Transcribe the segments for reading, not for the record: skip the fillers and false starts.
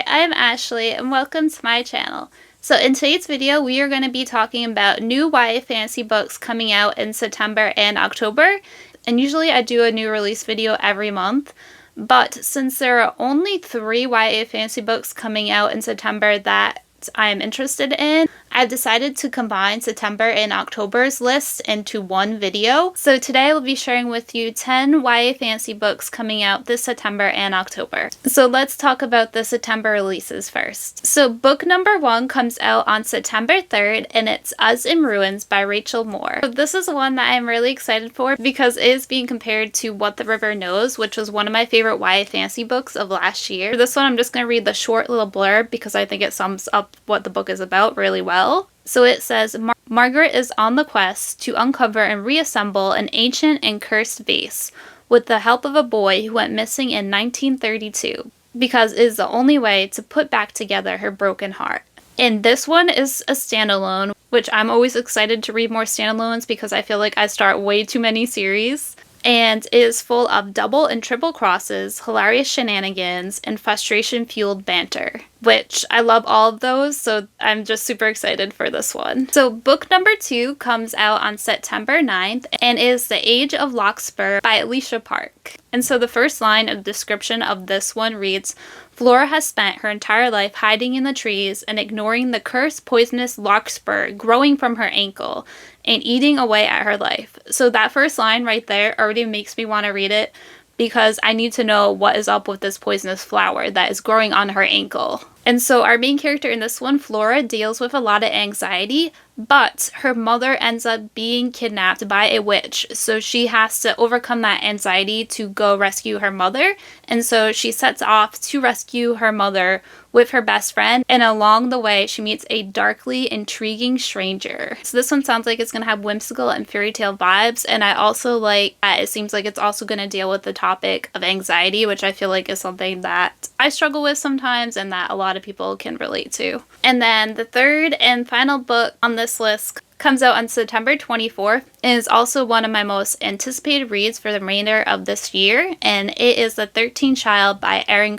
I'm Ashley and welcome to my channel. So in today's video, we are going to be talking about new YA fantasy books coming out in September and October. And usually I do a new release video every month. But since there are only 3 YA fantasy books coming out in September that I'm interested in, I've decided to combine September and October's list into one video. So today I will be sharing with you 10 YA fantasy books coming out this September and October. So let's talk about the September releases first. So book number 1 comes out on September 3rd and it's Us in Ruins by Rachel Moore. So this is one that I'm really excited for because it is being compared to What the River Knows, which was one of my favorite YA fantasy books of last year. For this one, I'm just going to read the short little blurb because I think it sums up what the book is about really well. So it says, Margaret is on the quest to uncover and reassemble an ancient and cursed vase with the help of a boy who went missing in 1932 because it is the only way to put back together her broken heart. And this one is a standalone, which I'm always excited to read more standalones because I feel like I start way too many series. And it is full of double and triple crosses, hilarious shenanigans, and frustration-fueled banter, which I love all of those, so I'm just super excited for this one. So book number 2 comes out on September 9th and is The Age of Larkspur by Aleighsha Park. And so the first line of description of this one reads, Flora has spent her entire life hiding in the trees and ignoring the cursed poisonous larkspur growing from her ankle and eating away at her life. So that first line right there already makes me want to read it because I need to know what is up with this poisonous flower that is growing on her ankle. And so our main character in this one, Flora, deals with a lot of anxiety, but her mother ends up being kidnapped by a witch, so she has to overcome that anxiety to go rescue her mother. And so she sets off to rescue her mother with her best friend, and along the way she meets a darkly intriguing stranger. So this one sounds like it's going to have whimsical and fairy tale vibes, and I also like that it seems like it's also going to deal with the topic of anxiety, which I feel like is something that I struggle with sometimes and that a lot of people can relate to. And then the third and final book on this list comes out on September 24th and is also one of my most anticipated reads for the remainder of this year, and it is The 13th Child by Erin.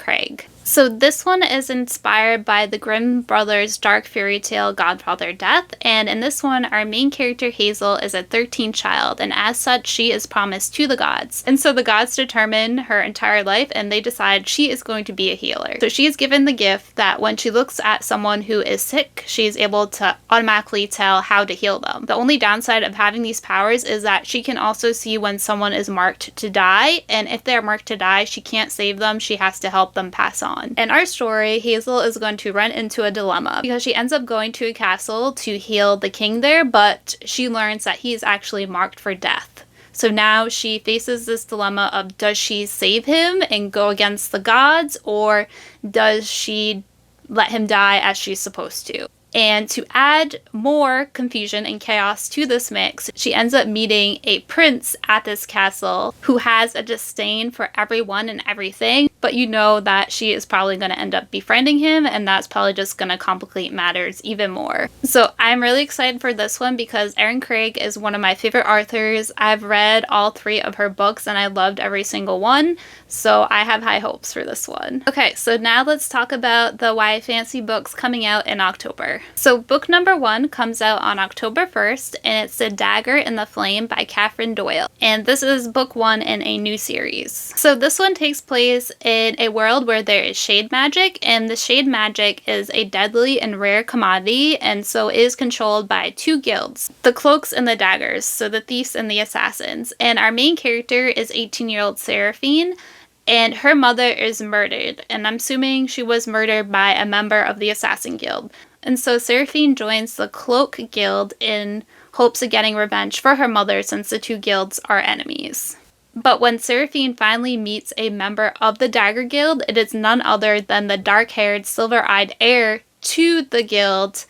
So this one is inspired by the Grimm brothers' dark fairy tale Godfather Death, and in this one our main character Hazel is a 13th child, and as such she is promised to the gods. And so the gods determine her entire life and they decide she is going to be a healer. So she is given the gift that when she looks at someone who is sick, she is able to automatically tell how to heal them. The only downside of having these powers is that she can also see when someone is marked to die, and if they're marked to die, she can't save them, she has to help them pass on. In our story, Hazel is going to run into a dilemma because she ends up going to a castle to heal the king there, but she learns that he is actually marked for death. So now she faces this dilemma of does she save him and go against the gods, or does she let him die as she's supposed to? And to add more confusion and chaos to this mix, she ends up meeting a prince at this castle who has a disdain for everyone and everything, but you know that she is probably going to end up befriending him, and that's probably just going to complicate matters even more. So I'm really excited for this one because Erin Craig is one of my favorite authors. I've read all 3 of her books and I loved every single one, so I have high hopes for this one. Okay, so now let's talk about the YA fantasy books coming out in October. So book number 1 comes out on October 1st, and it's The Dagger in the Flame by Doyle. And this is book 1 in a new series. So this one takes place in a world where there is shade magic, and the shade magic is a deadly and rare commodity, and so it is controlled by 2 guilds, the Cloaks and the Daggers, so the Thieves and the Assassins. And our main character is 18-year-old Seraphine, and her mother is murdered, and I'm assuming she was murdered by a member of the Assassin Guild. And so Seraphine joins the Cloak Guild in hopes of getting revenge for her mother since the 2 guilds are enemies. But when Seraphine finally meets a member of the Dagger Guild, it is none other than the dark-haired, silver-eyed heir to the guild,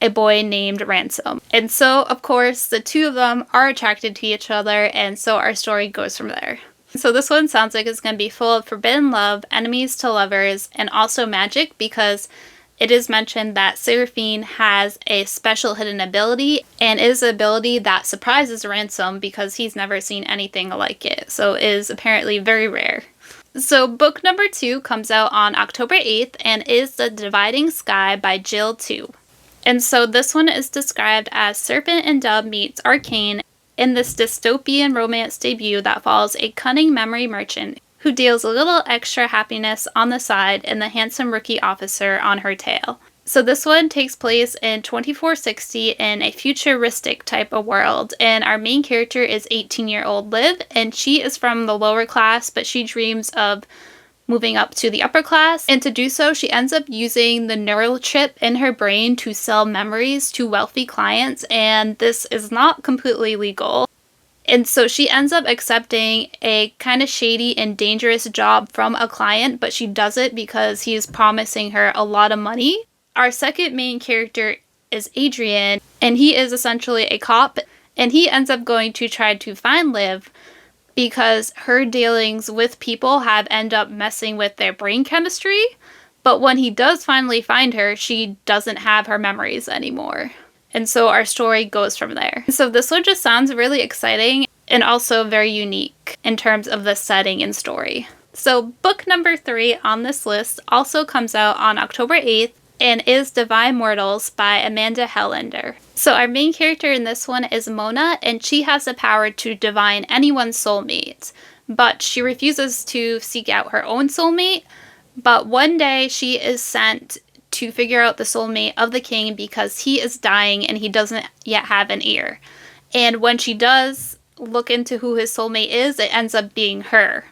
a boy named Ransom. And so, of course, the 2 of them are attracted to each other, and so our story goes from there. So this one sounds like it's going to be full of forbidden love, enemies to lovers, and also magic because it is mentioned that Seraphine has a special hidden ability, and it is an ability that surprises Ransom because he's never seen anything like it. So it is apparently very rare. So book number 2 comes out on October 8th and is The Dividing Sky by Jill 2. And so this one is described as Serpent and Dove meets Arcane in this dystopian romance debut that follows a cunning memory merchant who deals a little extra happiness on the side and the handsome rookie officer on her tail. So this one takes place in 2460 in a futuristic type of world, and our main character is 18-year-old Liv, and she is from the lower class, but she dreams of moving up to the upper class, and to do so, she ends up using the neural chip in her brain to sell memories to wealthy clients, and this is not completely legal. And so she ends up accepting a kind of shady and dangerous job from a client, but she does it because he is promising her a lot of money. Our second main character is Adrian, and he is essentially a cop, and he ends up going to try to find Liv because her dealings with people have ended up messing with their brain chemistry, but when he does finally find her, she doesn't have her memories anymore. And so our story goes from there. So this one just sounds really exciting and also very unique in terms of the setting and story. So book number 3 on this list also comes out on October 8th and is Divine Mortals by Amanda Helander. So our main character in this one is Mona, and she has the power to divine anyone's soulmate, but she refuses to seek out her own soulmate. But one day she is sent to figure out the soulmate of the king because he is dying and he doesn't yet have an heir. And when she does look into who his soulmate is, it ends up being her.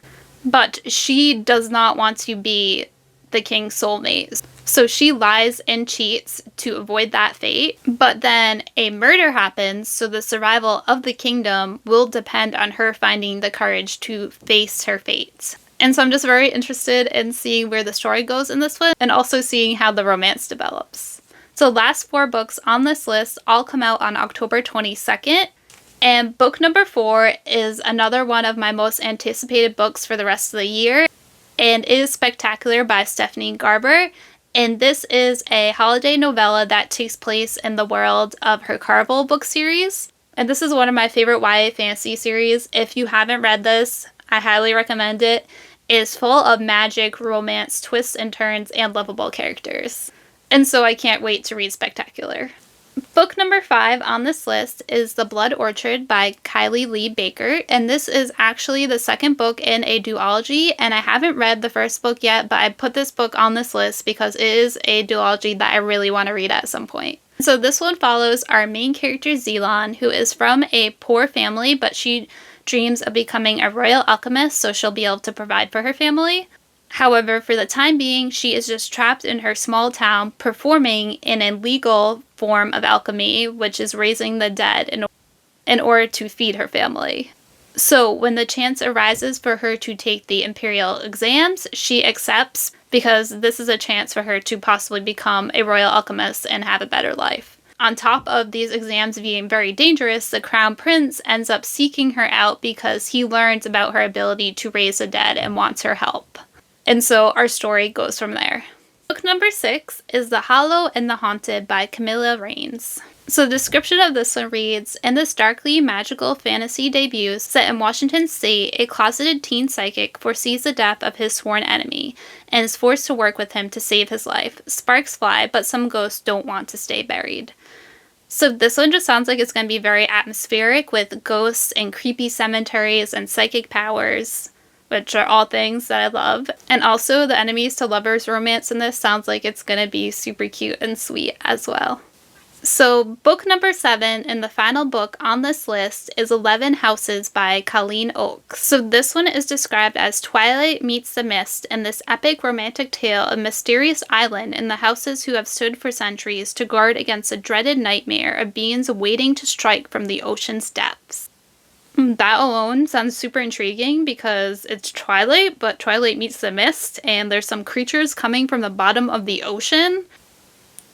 But she does not want to be the king's soulmate. So she lies and cheats to avoid that fate. But then a murder happens, so the survival of the kingdom will depend on her finding the courage to face her fate. And so I'm just very interested in seeing where the story goes in this one and also seeing how the romance develops. So last 4 books on this list all come out on October 22nd. And book number 4 is another one of my most anticipated books for the rest of the year and is Spectacular by Stephanie Garber. And this is a holiday novella that takes place in the world of her Carvel book series. And this is one of my favorite YA fantasy series. If you haven't read this, I highly recommend it. It is full of magic, romance, twists and turns, and lovable characters. And so I can't wait to read Spectacular. Book number 5 on this list is The Blood Orchid by Kylie Lee Baker, and this is actually the second book in a duology, and I haven't read the first book yet, but I put this book on this list because it is a duology that I really want to read at some point. So this one follows our main character Zelon, who is from a poor family, but she dreams of becoming a royal alchemist so she'll be able to provide for her family. However, for the time being, she is just trapped in her small town performing in a legal form of alchemy, which is raising the dead in order to feed her family. So when the chance arises for her to take the imperial exams, she accepts because this is a chance for her to possibly become a royal alchemist and have a better life. On top of these exams being very dangerous, the crown prince ends up seeking her out because he learns about her ability to raise the dead and wants her help. And so our story goes from there. Book number 6 is The Hollow and the Haunted by Camilla Rains. So the description of this one reads, in this darkly magical fantasy debut set in Washington State, a closeted teen psychic foresees the death of his sworn enemy and is forced to work with him to save his life. Sparks fly, but some ghosts don't want to stay buried. So this one just sounds like it's going to be very atmospheric with ghosts and creepy cemeteries and psychic powers, which are all things that I love. And also the enemies to lovers romance in this sounds like it's going to be super cute and sweet as well. So book number 7 and the final book on this list is 11 Houses by Colleen Oakes. So this one is described as Twilight meets the Mist and this epic romantic tale of mysterious island and the houses who have stood for centuries to guard against a dreaded nightmare of beings waiting to strike from the ocean's depths. That alone sounds super intriguing because it's Twilight, but Twilight meets the Mist, and there's some creatures coming from the bottom of the ocean.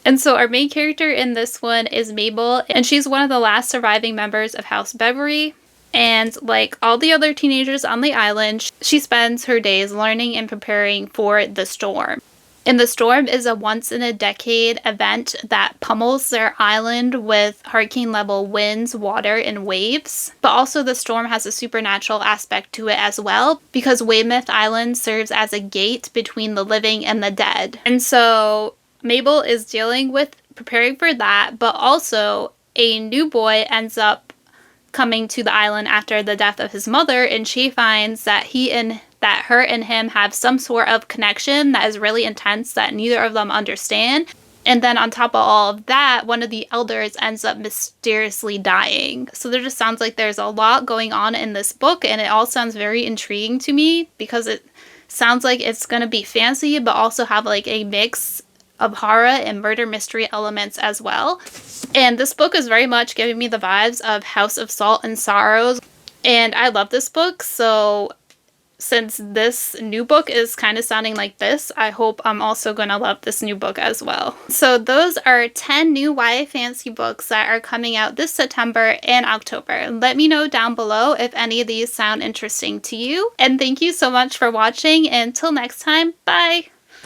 And so our main character in this one is Mabel, and she's one of the last surviving members of House Beverly. And like all the other teenagers on the island, she spends her days learning and preparing for the storm. And the storm is a once-in-a-decade event that pummels their island with hurricane-level winds, water, and waves. But also the storm has a supernatural aspect to it as well, because Weymouth Island serves as a gate between the living and the dead. And so Mabel is dealing with preparing for that, but also a new boy ends up coming to the island after the death of his mother, and she finds that her and him have some sort of connection that is really intense that neither of them understand. And then on top of all of that, one of the elders ends up mysteriously dying. So there just sounds like there's a lot going on in this book, and it all sounds very intriguing to me because it sounds like it's going to be fancy but also have like a mix of horror and murder mystery elements as well. And this book is very much giving me the vibes of House of Salt and Sorrows, and I love this book. So since this new book is kind of sounding like this, I hope I'm also going to love this new book as well. So those are 10 new YA fantasy books that are coming out this September and October. Let me know down below if any of these sound interesting to you. And thank you so much for watching. Until next time, bye!